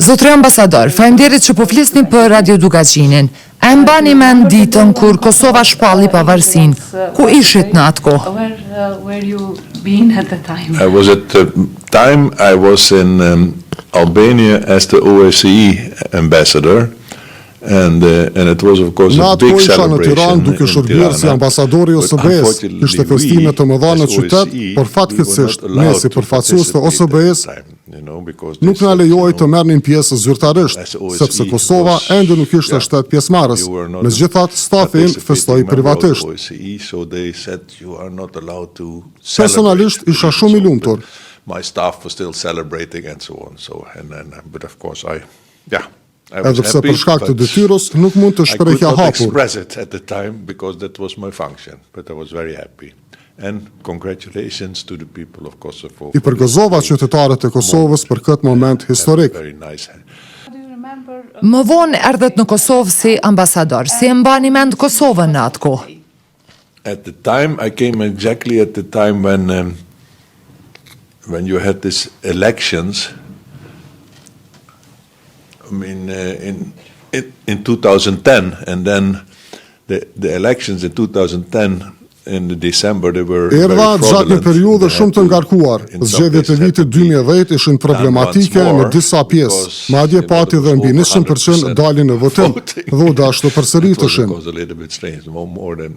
Zotri ambasador, faleminderit që po flisni për Radio Dugaqinin. E mbani mend ditën kur Kosova shpalli pavarësinë. Ku ishit në atë kohë? I was at the time I was in Albania as the OSCE ambassador. And it was of course a big celebration. Në Tiranë duke shërbyer si ambasadori i OSBE-s, kishte festime të mëdha në qytet, por fatkeqësisht ne si përfaqësues të OSBE-s nuk na lejoi të merrnin pjesë zyrtarisht, sepse Kosova ende nuk ishte shtet pjesëmarrës. Megjithatë, stafi im festoi privatisht. Personalisht isha shumë i lumtur. My staff was still celebrating and so on. But of course Edhe pse për shkak të detyrës nuk mund të shprehja hapur. I could not express it at the time because that was my function, but I was very happy. And congratulations to the people of Kosovo. I përgëzova qytetarët e Kosovës për këtë moment historik. Më vonë erdhët në Kosovë si ambasador. Si e mbani mend Kosovën në atë kohë? At the time I came exactly at the time when you had these elections. I mean, in 2010, and then the elections in 2010 in December they were Erdha gjatë një periudhë shumë të ngarkuar. Zgjedhjet e vitit 2010 ishin problematike në disa pjesë. Madje pati dhe mbi 100% dalin në votim, dhe u dashur të përsëriteshin.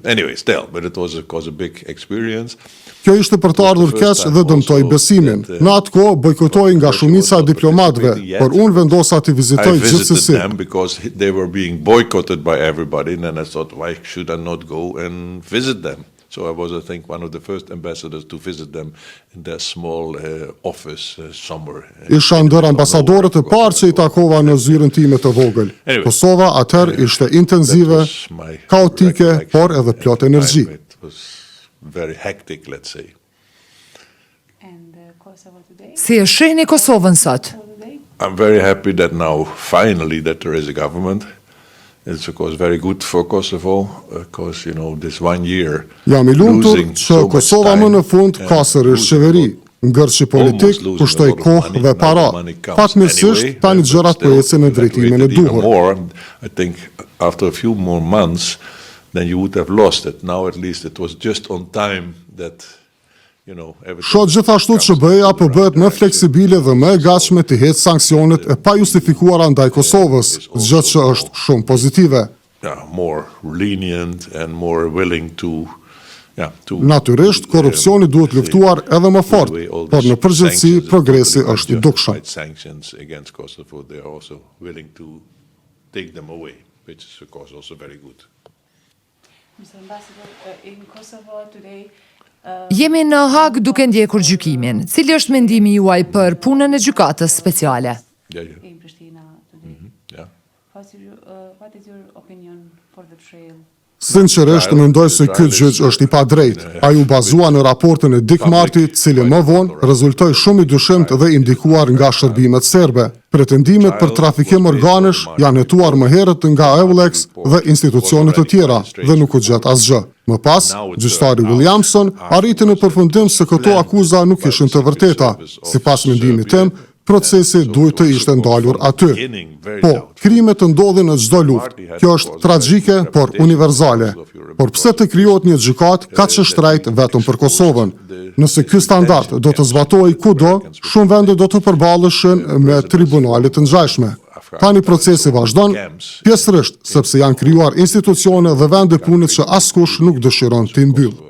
Anyway, still, but it was of course a big experience. Kjo ishte për të ardhur keq dhe dëmtoi besimin. Në atë kohë bojkotoi nga shumica e diplomatëve, por unë vendosa të vizitoj gjithsesi. Because they were being boycotted by everybody, and then I thought, why should I not go and visit them? So I was, I think, one of the first ambassadors to visit them in their small office somewhere. Isha ndër ambasadorët e parë që i takova në zyrën time të vogël. Kosova atëherë ishte intenzive, kaotike, por edhe plot energji. It was very hectic, let's say. Si e shihni Kosovën sot? I'm very happy that now, finally, that there is a government. It's of course very good for Kosovo, because this 1 year. Jam I lumtur që Kosova më në fund ka sërish qeveri. Ngërçi politik kushtoi kohë dhe para. Fatmirësisht tani gjërat po ecën në drejtimin e duhur. I think after a few more months then you would have lost it. Now at least it was just on time that Shoh gjithashtu që BE-ja po bëhet më fleksibile dhe më e gatshme të heqë sanksionet e pa justifikuara ndaj Kosovës, gjë që është shumë pozitive. More lenient and more willing to Natyrisht, korrupsioni duhet luftuar edhe më fort, por në përgjithësi progresi është I dukshëm. Sanctions against Kosovo, they are also willing to take them away, which is of course also very good. Mr. Ambassador, in Kosovo today Jemi në Hag duke ndjekur gjykimin. Cili është mendimi juaj për punën e gjykatës speciale? In Pristina today. What is your opinion for the trial? Sinqerisht mendoj se ky gjyq është I padrejtë. Ai u bazua në raportin e Dick Marty, cili më vonë rezultoi shumë I dyshimt dhe I ndikuar nga shërbimet serbe. Pretendimet për trafikim organesh janë hetuar më herët nga Eulex dhe institucionet të tjera dhe nuk u gjet asgjë. Më pas, gjyqtari Williamson arriti në përfundim se këto akuza nuk ishin të vërteta. Sipas mendimit tim, procesi duhet të ishte ndalur aty. Po, krimet ndodhin në çdo luftë. Kjo është tragjike, por universale. Por pse të krijohet një gjykat kaq të shtrejtë vetëm për Kosovën? Nëse ky standard do të zbatohej kudo, shumë vende do të përballeshin me tribunale të ngjashme. Tani procesi vazhdon, pjesërisht sepse janë krijuar institucione dhe vende pune që askush nuk dëshiron të I mbyllë.